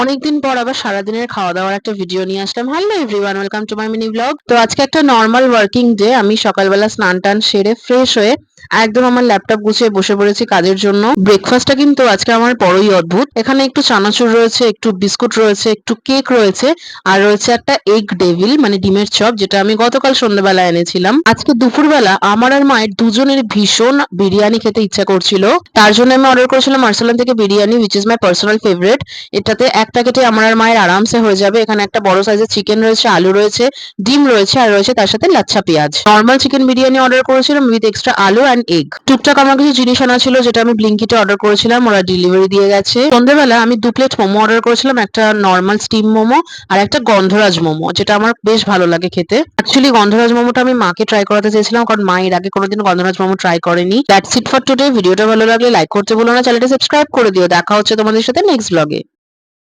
অনেকদিন পর আবার সারাদিনের খাওয়া দাওয়ার একটা ভিডিও নিয়ে আসলাম। Hello everyone, welcome to my mini blog. তো আজকে একটা নর্মাল ওয়ার্কিং ডে। আমি সকালবেলা স্নান টান সেরে ফ্রেশ হয়ে একদম আমার ল্যাপটপ গুছিয়ে বসে পড়েছি কাজের জন্য। ব্রেকফাস্টটা কিন্তু আজকে আমার বড়ই অদ্ভুত। এখানে একটু চানাচুর রয়েছে, একটু বিস্কুট রয়েছে, একটু কেক রয়েছে, আর রয়েছে একটা এগ ডেভিল মানে ডিমের চপ, যেটা আমি গতকাল সন্ধ্যেবেলা এনেছিলাম। আজকে দুপুরবেলা আমার আর মায়ের দুজনের ভীষণ বিরিয়ানি খেতে ইচ্ছা করছিল। তার জন্য আমি অর্ডার করেছিলাম আর্সেলান থেকে biryani, which is my personal favourite. এটাতে এক প্যাকেটে আমার আর মায়ের আরামসে হয়ে যাবে। এখানে একটা বড় সাইজের চিকেন রয়েছে, আলু রয়েছে, ডিম রয়েছে, আর রয়েছে তার সাথে লাচ্ছা পেঁয়াজ। নর্মাল চিকেন বিরিয়ানি অর্ডার করেছিলাম উইথ এক্সট্রা আলু অ্যান্ড এগ। টুকটাক আমার কিছু জিনিস আনা ছিল যেটা আমি ব্লিঙ্কিটে অর্ডার করেছিলাম, ওরা ডেলিভারি দিয়ে গেছে। সন্ধ্যেবেলা আমি 2 প্লেট মোমো অর্ডার করেছিলাম, একটা নর্মাল স্টিম মোমো আর একটা গন্ধরাজ মোমো, যেটা আমার বেশ ভালো লাগে খেতে। অ্যাকচুয়ালি গন্ধরাজ মোমোটা আমি মাকে ট্রাই করাতে চেয়েছিলাম, কারণ মা এর আগে কোনোদিন গন্ধরাজ মোমো ট্রাই করেনি। That's it for today. ভিডিওটা ভালো লাগলে লাইক করতে ভুলো না, চ্যানেলটা সাবস্ক্রাইব করে দিও। দেখা হচ্ছে তোমাদের সাথে নেক্সট ব্লগে।